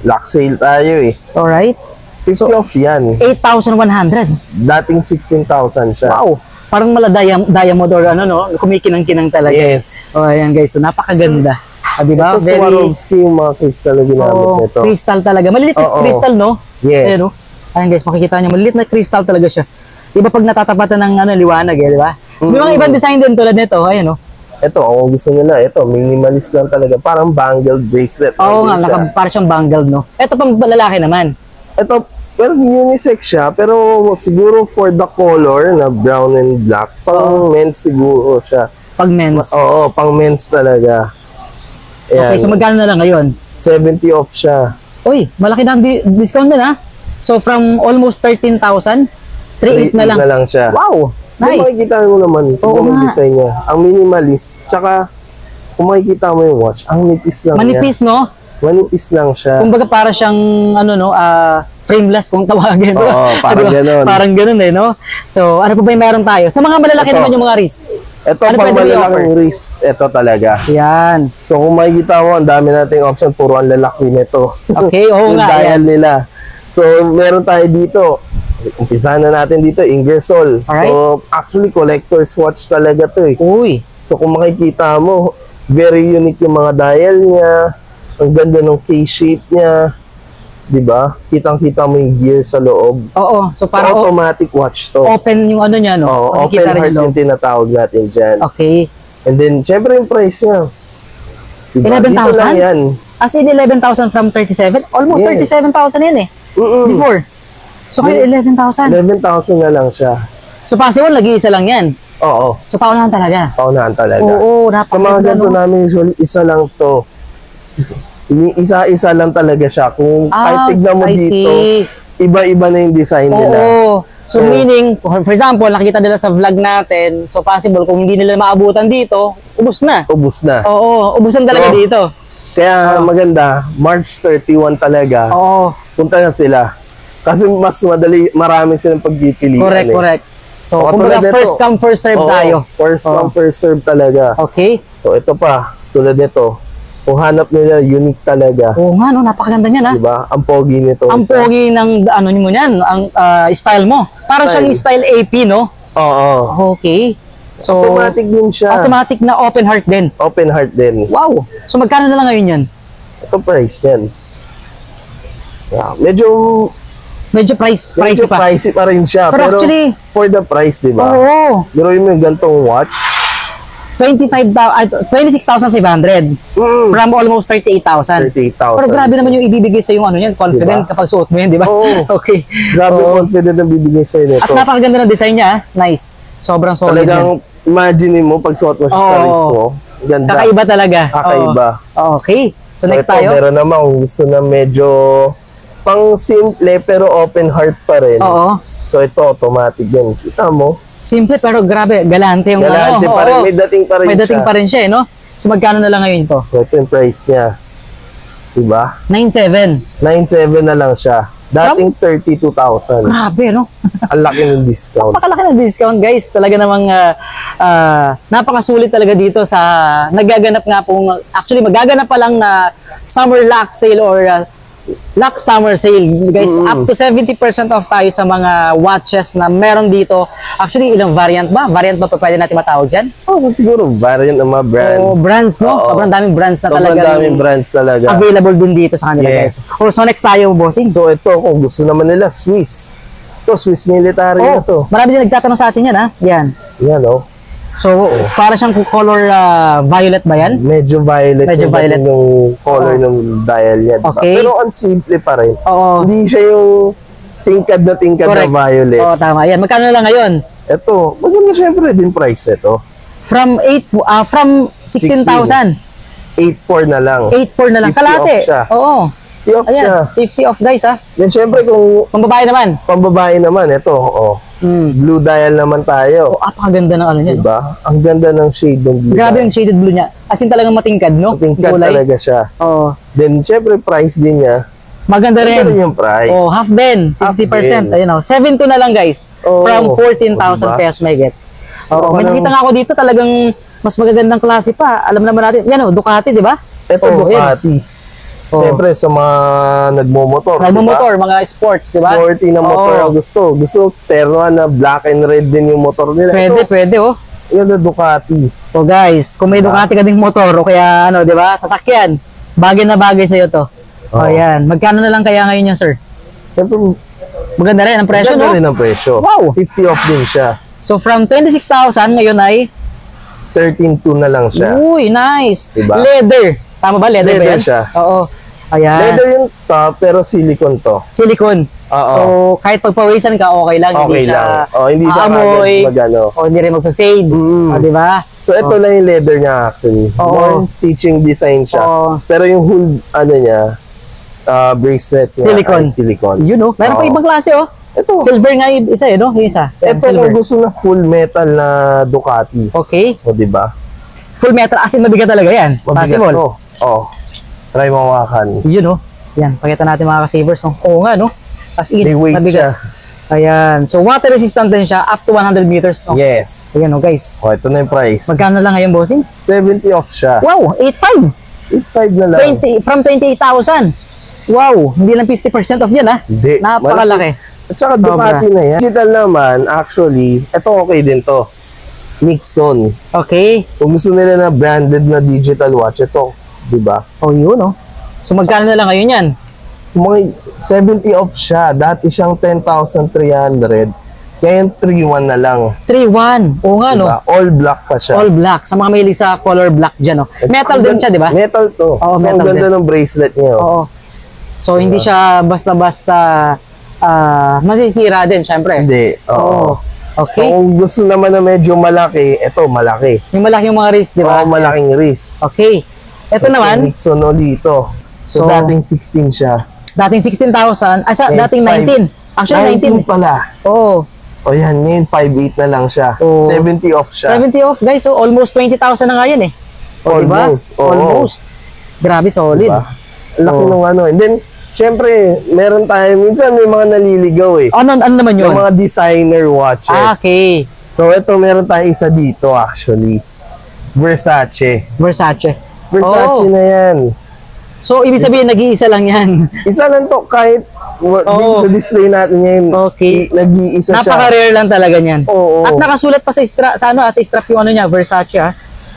Speaker 3: lock sale tayo eh.
Speaker 1: Alright.
Speaker 3: 50 off yan.
Speaker 1: 8,100.
Speaker 3: Dating 16,000 siya.
Speaker 1: Wow. Parang diamond or ano, no? Kumikinang-kinang talaga.
Speaker 3: Yes.
Speaker 1: Oh, ayan guys. So, napakaganda. Ah, di ba?
Speaker 3: Ito Swarovski yung mga crystal na ginamit
Speaker 1: Oo,
Speaker 3: nito.
Speaker 1: crystal talaga. Maliliit na
Speaker 3: Oo.
Speaker 1: crystal, no?
Speaker 3: Yes.
Speaker 1: Ayan, no? Ayan guys, makikita nyo. Maliliit na crystal talaga siya. Di ba pag natatapatan ng ano, liwanag, eh, di ba? So, may mga ibang design din tulad nito. Ayan, no?
Speaker 3: Ito, kung gusto nila, ito, minimalist lang talaga. Parang bangled bracelet.
Speaker 1: Oo nga,
Speaker 3: lang din siya.
Speaker 1: parang siyang bangled, no? Ito pang lalaki naman.
Speaker 3: Ito, well, unisex siya, pero siguro for the color na brown and black, pang men's siguro siya.
Speaker 1: Pag men's.
Speaker 3: Oo, pang men's talaga.
Speaker 1: Okay, so magkano na lang ngayon?
Speaker 3: 70 off siya.
Speaker 1: Uy, malaki na ang discount din, ha? So, from almost 13,000, 3,800 na lang.
Speaker 3: Na lang siya.
Speaker 1: Wow,
Speaker 3: Kung
Speaker 1: nice.
Speaker 3: makikita mo naman,
Speaker 1: Oo
Speaker 3: kung ang
Speaker 1: nga.
Speaker 3: design niya, ang minimalist, tsaka kung makikita mo yung watch, ang nipis lang
Speaker 1: Manipis, no?
Speaker 3: niya. Manipis lang siya.
Speaker 1: Kumbaga para siyang, ano, no, frameless kung tawagin.
Speaker 3: Oo, parang
Speaker 1: Diba?
Speaker 3: ganun.
Speaker 1: Parang ganun, eh, no? So, ano pa ba yung meron tayo? Sa mga malalaki
Speaker 3: Ito.
Speaker 1: naman yung mga wrist.
Speaker 3: Ito
Speaker 1: Ano
Speaker 3: pang
Speaker 1: pwede mo
Speaker 3: malalaking wrist, ito talaga.
Speaker 1: Yan.
Speaker 3: So kung makikita mo, ang dami nating option, puro ang lalaki nito.
Speaker 1: Okay, oo
Speaker 3: Yung
Speaker 1: nga.
Speaker 3: dial
Speaker 1: Yan.
Speaker 3: nila. So meron tayo dito. Umpisahan na natin dito, Ingersoll.
Speaker 1: Alright.
Speaker 3: So actually collector's watch talaga to eh.
Speaker 1: Uy.
Speaker 3: So kung makikita mo, very unique yung mga dial niya. Ang ganda ng K-shape niya. 'Di ba? Kitang-kita mo yung gear sa loob.
Speaker 1: Oo. So,
Speaker 3: So
Speaker 1: parang
Speaker 3: automatic watch to.
Speaker 1: open yung ano niya, no?
Speaker 3: Oo, open
Speaker 1: Makikita rin
Speaker 3: heart
Speaker 1: yung
Speaker 3: yung tinatawag natin dyan.
Speaker 1: loob. Okay.
Speaker 3: And then, syempre yung price niya. Diba?
Speaker 1: 11,000?
Speaker 3: Dito lang yan.
Speaker 1: As in 11,000 from 37? Almost
Speaker 3: Yes.
Speaker 1: 37,000 yan eh. Before. So, ngayon 11,000.
Speaker 3: 11,000 na lang siya.
Speaker 1: So, possible, nag-iisa lang yan.
Speaker 3: Oo,
Speaker 1: So, paunahan talaga.
Speaker 3: paunahan talaga.
Speaker 1: Oo,
Speaker 3: Sa mga
Speaker 1: napakaganda,
Speaker 3: ganito
Speaker 1: no?
Speaker 3: namin usually, isa lang to. Isa-isa lang talaga siya. Kung kahit tignan mo
Speaker 1: I
Speaker 3: dito,
Speaker 1: see.
Speaker 3: iba-iba na yung design nila.
Speaker 1: Oo. So,
Speaker 3: So,
Speaker 1: meaning, for example, nakikita nila sa vlog natin, so possible, kung hindi nila maabutan dito, ubos na.
Speaker 3: Ubus na.
Speaker 1: Oo, ubusan talaga
Speaker 3: So,
Speaker 1: dito.
Speaker 3: Kaya maganda, March 31 talaga,
Speaker 1: Oo,
Speaker 3: punta na sila. Kasi mas madali, marami silang pagpipilian.
Speaker 1: correct,
Speaker 3: eh.
Speaker 1: correct. So,
Speaker 3: Oo,
Speaker 1: kumbaga,
Speaker 3: tulad nito.
Speaker 1: first come, first serve
Speaker 3: Oo,
Speaker 1: tayo.
Speaker 3: First
Speaker 1: Oo.
Speaker 3: come, first serve talaga.
Speaker 1: Okay.
Speaker 3: So ito pa, tulad nito, kung hanap nila, unique talaga.
Speaker 1: Oo nga, no, napakaganda niyan, ha?
Speaker 3: Diba? Ang pogi nito.
Speaker 1: Ang
Speaker 3: isa.
Speaker 1: pogi ng, ano mo yan, ang style mo. Para siyang style AP, no?
Speaker 3: Oo.
Speaker 1: Okay. So,
Speaker 3: Automatic din siya.
Speaker 1: automatic na open heart din.
Speaker 3: Open heart din.
Speaker 1: Wow. So, magkano na lang ngayon yan?
Speaker 3: Ito price yan. Yeah, medyo
Speaker 1: Pricey pa.
Speaker 3: pricey pa rin siya.
Speaker 1: Pero actually,
Speaker 3: for the price, di ba?
Speaker 1: Oo.
Speaker 3: Biruin mo yung gantong watch.
Speaker 1: 26,500 from almost 38,000.
Speaker 3: 38,000.
Speaker 1: Pero grabe naman yung ibibigay sa yung ano yan, confident
Speaker 3: Diba?
Speaker 1: kapag suot mo yan, di ba?
Speaker 3: Oo.
Speaker 1: Okay.
Speaker 3: Grabe
Speaker 1: Oo.
Speaker 3: confident na bibigay sa'yo nito.
Speaker 1: At napakaganda ng design niya, ah. Nice. Sobrang solid yan.
Speaker 3: Talagang imagine mo pag suot mo siya sa
Speaker 1: Oo.
Speaker 3: wrist mo. Ganda.
Speaker 1: Kakaiba talaga.
Speaker 3: Kakaiba.
Speaker 1: Oo. Okay. So, next
Speaker 3: ito,
Speaker 1: tayo.
Speaker 3: meron naman kung gusto na medyo pang simple pero open heart pa rin.
Speaker 1: Oo.
Speaker 3: So ito automatic din. Kita mo?
Speaker 1: Simple pero grabe, galante yung
Speaker 3: Galante
Speaker 1: ano.
Speaker 3: pa rin.
Speaker 1: Oo.
Speaker 3: May dating pa rin
Speaker 1: May dating
Speaker 3: siya.
Speaker 1: pa rin siya, eh, no? So, magkano na lang ngayon ito?
Speaker 3: So ito yung price niya. Diba?
Speaker 1: 9,700.
Speaker 3: 9,700 na lang siya. Dating 32,000.
Speaker 1: Grabe, no?
Speaker 3: Ang laki ng discount.
Speaker 1: Napakalaki ng discount, guys. Talaga namang napakasulit talaga dito sa nagaganap nga pong, actually magaganap pa lang na summer lock sale or lock summer sale. Guys, up to 70% off tayo sa mga watches na meron dito. Actually, ilang variant ba? Variant ba pa pwede natin matawag dyan?
Speaker 3: Oh, siguro variant ng mga brands.
Speaker 1: O brands, no?
Speaker 3: Oo.
Speaker 1: Sobrang daming brands na
Speaker 3: Sobrang
Speaker 1: talaga
Speaker 3: daming brands talaga.
Speaker 1: available din dito sa kanila,
Speaker 3: Yes.
Speaker 1: guys. So, next tayo, bossing.
Speaker 3: So ito, kung gusto naman nila, Swiss. Ito, Swiss military na to.
Speaker 1: Marami din nagtatanong sa atin yan, ha? Yan.
Speaker 3: Yan, oh.
Speaker 1: So, para siyang color violet ba yan?
Speaker 3: Medyo violet.
Speaker 1: Medyo
Speaker 3: yung
Speaker 1: violet.
Speaker 3: Yung color ng dial niya. Diba?
Speaker 1: Okay.
Speaker 3: Pero ang simple pa rin.
Speaker 1: Oo.
Speaker 3: Hindi siya yung tingkad na
Speaker 1: Correct.
Speaker 3: violet.
Speaker 1: Oo, tama. Yan. Magkano na lang ngayon?
Speaker 3: Ito, maganda syempre din price nito.
Speaker 1: From 16,000.
Speaker 3: 8,400 na lang.
Speaker 1: 8,400 na lang.
Speaker 3: 50
Speaker 1: Kalate.
Speaker 3: off siya.
Speaker 1: Oo.
Speaker 3: 50 off siya.
Speaker 1: Ayan. 50 off, guys, ha?
Speaker 3: Then syempre kung
Speaker 1: Pang babae naman.
Speaker 3: pambabae naman, ito, oh. Blue dial naman tayo.
Speaker 1: Apakaganda ng ano niya, no?
Speaker 3: Diba? Ang ganda ng shade ng blue
Speaker 1: Grabe
Speaker 3: dial.
Speaker 1: yung shaded blue niya. As in talagang matingkad, no?
Speaker 3: Tingkad
Speaker 1: Kulay.
Speaker 3: talaga siya.
Speaker 1: Oo.
Speaker 3: Then, syempre, price din niya.
Speaker 1: Maganda
Speaker 3: Ito rin
Speaker 1: rin.
Speaker 3: yung price.
Speaker 1: Oh, half din.
Speaker 3: Half
Speaker 1: 50%.
Speaker 3: din.
Speaker 1: Ayun, oh. 7.2 na lang, guys.
Speaker 3: Oo.
Speaker 1: From 14,000
Speaker 3: Diba?
Speaker 1: pesos may get. Oo, may
Speaker 3: Parang-
Speaker 1: nakita nga ako dito talagang mas magagandang klase pa. Alam naman natin. Yan, oh, Ducati, di ba?
Speaker 3: Ito,
Speaker 1: Oh,
Speaker 3: Ducati.
Speaker 1: Oh.
Speaker 3: Syempre, sa mga nagmumotor.
Speaker 1: Nagmumotor, mga sports, di ba?
Speaker 3: Sporty na motor
Speaker 1: Oo.
Speaker 3: ang gusto. Gusto, terno na black and red din yung motor nila.
Speaker 1: Pwede,
Speaker 3: Ito,
Speaker 1: pwede, oh.
Speaker 3: yun na Ducati.
Speaker 1: So guys, kung may Ducati ka ding motor o kaya ano, 'di ba? Sasakyan. Bagay na bagay sa iyo 'to. Oh,
Speaker 3: Oo.
Speaker 1: yan. Magkano na lang kaya ngayon yan, sir?
Speaker 3: Syempre,
Speaker 1: Maganda rin ang presyo,
Speaker 3: ganda
Speaker 1: no?
Speaker 3: rin ang presyo.
Speaker 1: Wow.
Speaker 3: 50 off din siya.
Speaker 1: So from 26,000 ngayon ay
Speaker 3: 13.2 na lang siya.
Speaker 1: uy, nice.
Speaker 3: Diba?
Speaker 1: Leather. Tama ba? Leather, ba
Speaker 3: Leather
Speaker 1: yan?
Speaker 3: siya.
Speaker 1: Oo. Ayan.
Speaker 3: Leather yung top, pero silicone to.
Speaker 1: Silicone.
Speaker 3: Oo.
Speaker 1: So kahit pagpawisan ka, okay lang.
Speaker 3: Okay
Speaker 1: hindi
Speaker 3: lang.
Speaker 1: siya
Speaker 3: Oh, hindi siya
Speaker 1: aamoy,
Speaker 3: agad magano.
Speaker 1: o hindi rin magpa-fade.
Speaker 3: Mm.
Speaker 1: O, di ba?
Speaker 3: So, ito lang yung leather niya actually.
Speaker 1: Oo.
Speaker 3: More stitching design siya.
Speaker 1: Oo.
Speaker 3: Pero yung whole, ano niya, bracelet niya
Speaker 1: Silicone.
Speaker 3: ay silicone.
Speaker 1: Yun, no? Meron pa
Speaker 3: Oo.
Speaker 1: ibang klase, oh.
Speaker 3: Ito.
Speaker 1: Silver nga yung isa, eh, no? Yung isa. Ayan,
Speaker 3: Ito kung gusto na full metal na Ducati.
Speaker 1: Okay.
Speaker 3: O, di ba?
Speaker 1: Full metal, as in mabigat talaga yan.
Speaker 3: Mabigat
Speaker 1: Possible.
Speaker 3: to. Oh. Try mo mawakan.
Speaker 1: Yun, no? Yan, pakita natin mga ka-savers, no? Oo nga, no? As in,
Speaker 3: May weight
Speaker 1: mabigat.
Speaker 3: siya.
Speaker 1: Ayan. So, water resistant din siya, up to 100 meters, no?
Speaker 3: Yes.
Speaker 1: Ayan, no, guys.
Speaker 3: O, ito na yung price.
Speaker 1: Magkano lang ngayon, bossing?
Speaker 3: 70 off siya.
Speaker 1: Wow, 8.5.
Speaker 3: 8.5 na lang.
Speaker 1: 20, from 28,000. Wow, hindi lang 50% off yan, ha?
Speaker 3: Hindi.
Speaker 1: Napakalaki.
Speaker 3: At saka
Speaker 1: Sobra.
Speaker 3: Ducati na yan. Digital naman, actually, ito okay din to. Nixon.
Speaker 1: Okay.
Speaker 3: Kung gusto nila na branded na digital watch, ito. Di ba?
Speaker 1: Oh, yun, no? So, magkano na lang ngayon yan?
Speaker 3: Mga 70 off siya. Dati siyang 10,300. Ngayon, 3,1 na lang.
Speaker 1: 3.1. Oo nga, no?
Speaker 3: Diba? All black pa siya.
Speaker 1: All black. Sa mga mahilig sa color black dyan, no? Metal din siya, di ba?
Speaker 3: Metal to.
Speaker 1: Oo,
Speaker 3: so,
Speaker 1: metal
Speaker 3: ang ganda
Speaker 1: din.
Speaker 3: ng bracelet niya. Oh.
Speaker 1: Oo. So, hindi siya basta-basta masisira din, syempre.
Speaker 3: Hindi. Oo. So,
Speaker 1: Okay.
Speaker 3: kung gusto naman na medyo malaki, ito, malaki.
Speaker 1: Yung malaki yung mga wrist, di ba?
Speaker 3: Oo, malaking wrist.
Speaker 1: Okay. Ito naman,
Speaker 3: Nixon o dito. So,
Speaker 1: So,
Speaker 3: dating 16 siya.
Speaker 1: dating 16,000, dating 19. Actually, 19.
Speaker 3: pala.
Speaker 1: Oo.
Speaker 3: O yan, ngayon 5.8 na lang siya.
Speaker 1: Oo.
Speaker 3: 70 off siya.
Speaker 1: 70 off, guys. So, almost 20,000 na nga yan, eh. O, diba?
Speaker 3: Almost, oo.
Speaker 1: Almost. Grabe, solid.
Speaker 3: Diba? Laki
Speaker 1: Oo.
Speaker 3: nung ano. And then, syempre, meron tayo, minsan may mga naliligaw eh.
Speaker 1: Ano naman yun?
Speaker 3: Yung mga designer watches.
Speaker 1: Okay.
Speaker 3: So, ito, meron tayo isa dito actually. Versace.
Speaker 1: Versace.
Speaker 3: Versace
Speaker 1: Oh.
Speaker 3: na yan.
Speaker 1: So, ibig sabihin, nag-iisa lang yan.
Speaker 3: Isa lang to, kahit dito sa display natin ngayon,
Speaker 1: Okay.
Speaker 3: nag-iisa siya.
Speaker 1: Napaka-rare lang talaga niyan.
Speaker 3: Oo.
Speaker 1: At nakasulat pa sa strap yung ano niya, Versace, ha?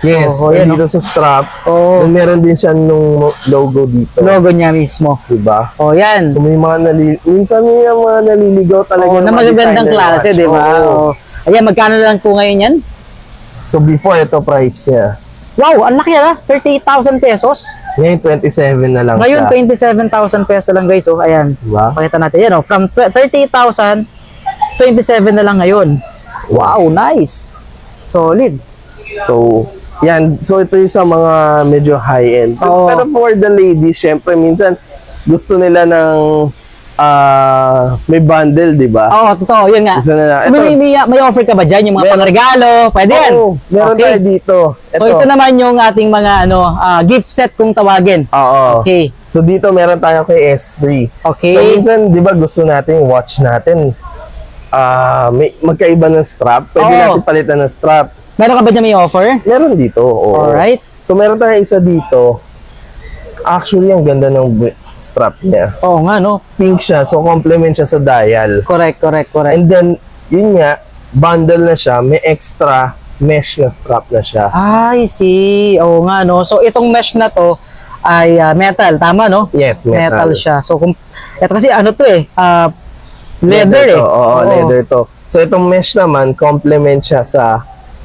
Speaker 3: Yes,
Speaker 1: Oo, yan,
Speaker 3: dito sa strap.
Speaker 1: Oo.
Speaker 3: Then meron din siya nung logo dito.
Speaker 1: Logo niya mismo.
Speaker 3: Diba?
Speaker 1: O, yan.
Speaker 3: So may mga minsan may mga naliligaw talaga
Speaker 1: Oh, na
Speaker 3: ng mga
Speaker 1: magagandang
Speaker 3: designer
Speaker 1: klase,
Speaker 3: watch.
Speaker 1: di ba?
Speaker 3: Oo.
Speaker 1: Oh. Ayan, magkano na lang po ngayon yan?
Speaker 3: So before ito price niya.
Speaker 1: Wow, ang laki na, 38,000 pesos.
Speaker 3: Ngayon 27 na lang
Speaker 1: Ngayon,
Speaker 3: siya.
Speaker 1: 27,000 pesos na lang, guys. Oh, ayan.
Speaker 3: Diba?
Speaker 1: Pakita natin yan, oh. From 38,000, 27 na lang ngayon. Wow, nice. Solid.
Speaker 3: So, yan. So ito yung sa mga medyo high-end.
Speaker 1: Oo.
Speaker 3: Pero for the ladies, syempre minsan gusto nila ng may bundle, di ba?
Speaker 1: Oo, totoo, yun nga.
Speaker 3: Isa na lang.
Speaker 1: So, may offer ka ba dyan? Yung mga
Speaker 3: Meron.
Speaker 1: pangregalo? Pwede yan.
Speaker 3: Oo, meron tayo dito.
Speaker 1: So, ito naman yung ating mga gift set kung tawagin.
Speaker 3: Oo.
Speaker 1: Okay.
Speaker 3: So dito meron tayo kay Esprit.
Speaker 1: Okay.
Speaker 3: So minsan, di ba gusto natin yung watch natin, may magkaiba ng strap. Pwede
Speaker 1: Oo.
Speaker 3: natin palitan ng strap.
Speaker 1: Meron ka ba dyan may offer?
Speaker 3: Meron dito. Oo.
Speaker 1: Alright.
Speaker 3: So meron tayo isa dito. Actually, ang ganda ng strap niya.
Speaker 1: Oo nga, no?
Speaker 3: Pink siya, so complement siya sa dial.
Speaker 1: Correct.
Speaker 3: And then, yun nga, bundle na siya, may extra mesh na strap na siya.
Speaker 1: I see. Oo nga, no? So, itong mesh na to ay metal. Tama, no?
Speaker 3: Yes, metal.
Speaker 1: siya. So, ito kasi ano to eh. Leather eh.
Speaker 3: to. Oo, leather to. So, itong mesh naman, complement siya sa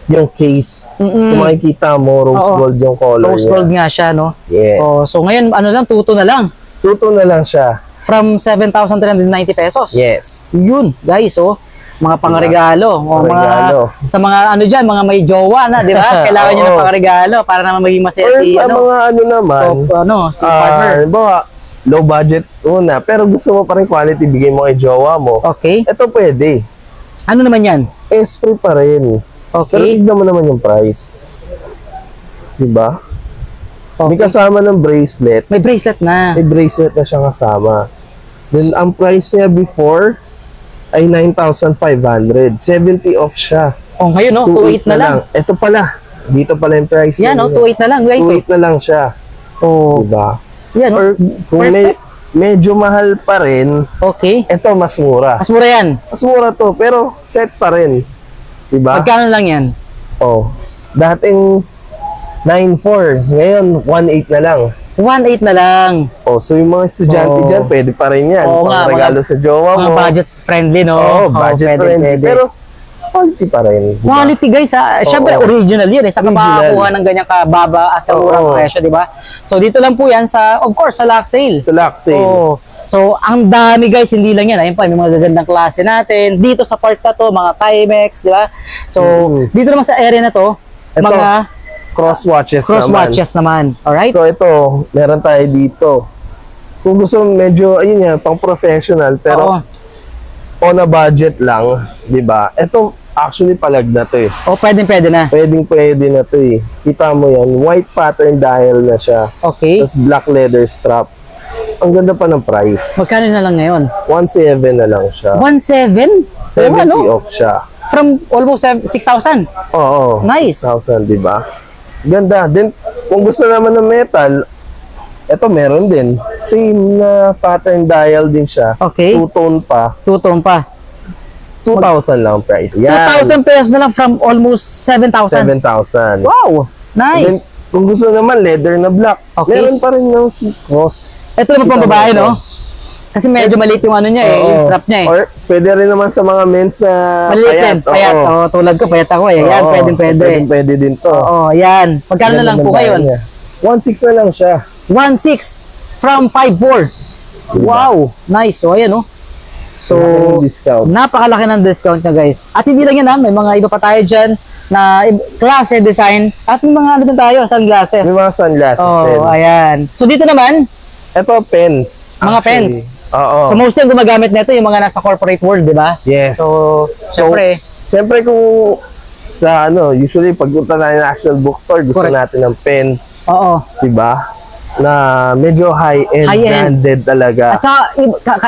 Speaker 3: yung case. Kung makikita mo, rose
Speaker 1: Oo.
Speaker 3: gold yung color
Speaker 1: Rose
Speaker 3: niya.
Speaker 1: gold nga siya, no?
Speaker 3: Yeah.
Speaker 1: Oh, so, ngayon, ano lang, tuto na lang.
Speaker 3: Tuto na lang siya.
Speaker 1: From 7,390 pesos.
Speaker 3: Yes.
Speaker 1: Yun, guys, oh. Mga pangregalo. O,
Speaker 3: Pangregalo.
Speaker 1: sa mga ano dyan, mga may jowa na, di ba? Kailangan nyo ng
Speaker 3: Oo.
Speaker 1: pangregalo para naman maging masaya
Speaker 3: Or
Speaker 1: si,
Speaker 3: sa mga ano naman,
Speaker 1: si partner.
Speaker 3: halimbawa, low budget una, pero gusto mo pa rin quality, bigay mo kay jowa mo.
Speaker 1: Okay.
Speaker 3: Ito pwede.
Speaker 1: Ano naman yan?
Speaker 3: Esprit pa rin. Pero
Speaker 1: Okay.
Speaker 3: tignan mo naman yung price. Diba? May
Speaker 1: Okay.
Speaker 3: kasama ng bracelet.
Speaker 1: May bracelet na.
Speaker 3: May bracelet na siya kasama. Then, ang price niya before ay 9,500. 70 off siya.
Speaker 1: Oh, ngayon, no? 2.8 na lang.
Speaker 3: Ito pala. Dito pala yung price
Speaker 1: Yan,
Speaker 3: niya.
Speaker 1: no? 2.8 na lang, guys.
Speaker 3: 2.8 na lang siya.
Speaker 1: Oh,
Speaker 3: Diba?
Speaker 1: yan, no?
Speaker 3: Or kung medyo mahal pa rin,
Speaker 1: Okay.
Speaker 3: ito mas mura.
Speaker 1: Mas mura yan.
Speaker 3: Mas mura to, pero set pa rin. Diba?
Speaker 1: Magkano lang yan?
Speaker 3: Oh, dating 9,400, ngayon 1,800 na lang.
Speaker 1: 1.8 na lang.
Speaker 3: Oh, so yung mga estudyante
Speaker 1: Oh.
Speaker 3: dyan, pwede pa rin yan.
Speaker 1: Oo
Speaker 3: Pang
Speaker 1: nga,
Speaker 3: regalo sa jowa
Speaker 1: Mga
Speaker 3: mo.
Speaker 1: budget friendly, no?
Speaker 3: Oo, budget
Speaker 1: pwede,
Speaker 3: friendly.
Speaker 1: pwede.
Speaker 3: Pero, quality pa rin. Diba?
Speaker 1: Quality, guys, ha? Siyempre,
Speaker 3: Oo.
Speaker 1: original yun, eh. Saka
Speaker 3: Original.
Speaker 1: makakuha ng ganyang kababa at kamurang
Speaker 3: Oo.
Speaker 1: presyo, di ba? So, dito lang po yan sa, of course, sa lock sale.
Speaker 3: Sa lock sale.
Speaker 1: Oo. So, ang dami, guys, hindi lang yan. Ayun pa, may mga gagandang klase natin. Dito sa part na to, mga Timex, di ba? So, dito naman sa area na to,
Speaker 3: Ito,
Speaker 1: mga
Speaker 3: cross watches
Speaker 1: cross
Speaker 3: naman.
Speaker 1: watches naman. Alright?
Speaker 3: So ito, meron tayo dito. Kung gusto mo medyo, ayun yan, pang professional,
Speaker 1: Oo.
Speaker 3: pero on a budget lang, di ba? Ito, actually palag na to eh.
Speaker 1: Oh, pwede na.
Speaker 3: Pwede na to eh. Kita mo yan, white pattern dial na siya.
Speaker 1: Okay.
Speaker 3: Tapos black leather strap. Ang ganda pa ng price.
Speaker 1: Magkano na lang ngayon?
Speaker 3: 1,700 na lang siya.
Speaker 1: 1.7?
Speaker 3: 70
Speaker 1: ano?
Speaker 3: off siya.
Speaker 1: From almost 6,000.
Speaker 3: Oo.
Speaker 1: Nice.
Speaker 3: 6,000, di ba? Ganda. Then, kung gusto naman ng metal, ito meron din. Same na pattern dial din siya.
Speaker 1: Okay.
Speaker 3: Two-tone pa.
Speaker 1: Two-tone pa.
Speaker 3: 2,000 lang price. Yan.
Speaker 1: 2,000 pesos na lang from almost 7,000.
Speaker 3: 7,000.
Speaker 1: Wow!
Speaker 3: Then,
Speaker 1: Nice.
Speaker 3: kung gusto naman, leather na black.
Speaker 1: Okay.
Speaker 3: Meron pa rin ng si cross.
Speaker 1: Ito naman pang
Speaker 3: Kita mo
Speaker 1: babae,
Speaker 3: ito.
Speaker 1: no? Kasi medyo maliit yung ano niya eh,
Speaker 3: Oo.
Speaker 1: yung strap niya eh.
Speaker 3: Or pwede rin naman sa mga men's na
Speaker 1: Maliit yan, payat.
Speaker 3: Oo.
Speaker 1: Oh, tulad ko, payat ako eh. Yan,
Speaker 3: Oo.
Speaker 1: pwede.
Speaker 3: So, pwede din to.
Speaker 1: Oo, yan. Magkano na lang po ngayon?
Speaker 3: 1,600 na lang siya.
Speaker 1: 1.6 from 5.4. Wow! Nice. So, ayan, no? So,
Speaker 3: Malaki yung discount.
Speaker 1: napakalaki ng discount na, guys. At hindi lang yan, ha? May mga iba pa tayo dyan na klase, design, at may mga ano din tayo, sunglasses.
Speaker 3: May mga sunglasses din.
Speaker 1: Oh, ayan. So, dito naman,
Speaker 3: Ito, pens.
Speaker 1: mga
Speaker 3: actually.
Speaker 1: pens.
Speaker 3: Oo.
Speaker 1: So, mostly ang gumagamit nito yung mga nasa corporate world, di ba?
Speaker 3: Yes.
Speaker 1: So, syempre,
Speaker 3: Siyempre kung sa usually pagpunta na ng National Bookstore, gusto
Speaker 1: Correct.
Speaker 3: natin ng pens,
Speaker 1: oo.
Speaker 3: 'di ba? Na medyo high-end,
Speaker 1: High-end.
Speaker 3: branded talaga.
Speaker 1: At saka,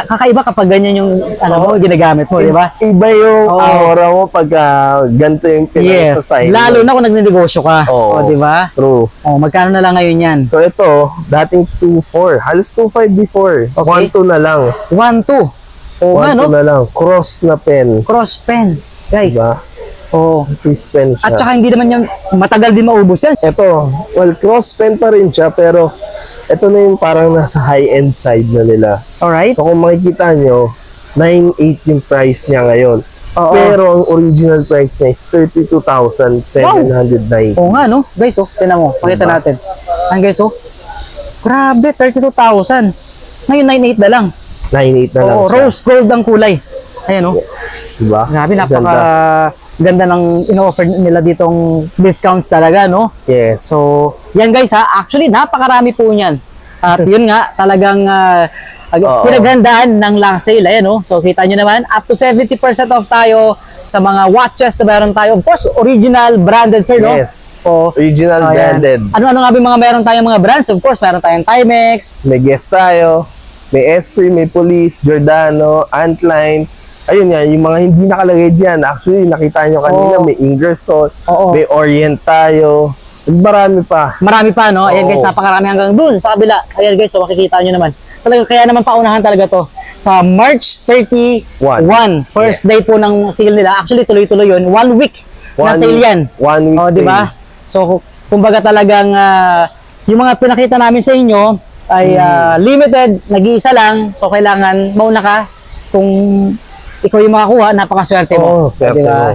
Speaker 1: kakaiba kapag ganyan yung, mo, ginagamit mo, di ba?
Speaker 3: Iba yung
Speaker 1: Oo.
Speaker 3: aura mo pag ganito yung
Speaker 1: Yes.
Speaker 3: pinag-assign.
Speaker 1: Lalo na kung nagnenegosyo ka.
Speaker 3: Oo.
Speaker 1: O, di ba?
Speaker 3: True.
Speaker 1: O, magkano na lang ngayon yan?
Speaker 3: So ito, dating 2,400. Halos 2,500 before.
Speaker 1: Okay.
Speaker 3: 1,200 na lang.
Speaker 1: 1.2. O,
Speaker 3: 1,200
Speaker 1: ano?
Speaker 3: na lang. Cross na pen.
Speaker 1: Cross pen. Guys.
Speaker 3: Diba?
Speaker 1: O.
Speaker 3: Twist pen siya.
Speaker 1: At saka hindi naman yung matagal din maubos yan.
Speaker 3: Ito, well, cross pen pa rin siya, pero ito na yung parang nasa high-end side na nila.
Speaker 1: Alright?
Speaker 3: So kung makikita nyo, 9,800 yung price niya ngayon.
Speaker 1: Oo.
Speaker 3: Pero ang original price niya is 32,790.
Speaker 1: Oo nga, no? Guys, oh. Tinan mo. Pakita
Speaker 3: Diba?
Speaker 1: natin. Ayan, guys, oh. Grabe, 32,000. Ngayon, 9.8 na lang.
Speaker 3: 9,800 na lang
Speaker 1: Oo,
Speaker 3: siya.
Speaker 1: rose gold ang kulay. Ayan, oh.
Speaker 3: Diba?
Speaker 1: Grabe,
Speaker 3: Ang
Speaker 1: napaka ganda ng in-offer nila ditong discounts talaga, no?
Speaker 3: Yes.
Speaker 1: So, yan guys ha, actually napakarami po niyan. At yun nga, talagang
Speaker 3: Oo.
Speaker 1: pinaghandaan ng lang sale. Ayan, no? So, kita nyo naman, up to 70% off tayo sa mga watches na meron tayo. Of course, original, branded, sir, no?
Speaker 3: Yes.
Speaker 1: So,
Speaker 3: Original
Speaker 1: ayan.
Speaker 3: branded.
Speaker 1: Ano-ano nga ba yung mga meron tayong mga brands? Of course, meron tayong Timex.
Speaker 3: May Guess tayo. May Esprit, may Police, Giordano, Antline. Ayun yan, yung mga hindi nakalagay dyan. Actually, nakita nyo kanina,
Speaker 1: Oo.
Speaker 3: may Ingersoll,
Speaker 1: Oo.
Speaker 3: may Orient tayo. Marami pa.
Speaker 1: Marami pa, no? Ayan
Speaker 3: Oo.
Speaker 1: guys, napakarami hanggang dun sa kabila. Ayan guys, so makikita nyo naman. Talaga, kaya naman paunahan talaga to. Sa March 31, first day po ng sale nila. Actually, tuloy-tuloy yun. 1 week na sale yan.
Speaker 3: 1 week
Speaker 1: O, di ba? So, kumbaga talagang yung mga pinakita namin sa inyo ay limited, nag-iisa lang. So, kailangan mauna ka kung ikaw yung makakuha, napakaswerte mo.
Speaker 3: Oo, swerte
Speaker 1: Di ba?
Speaker 3: mo.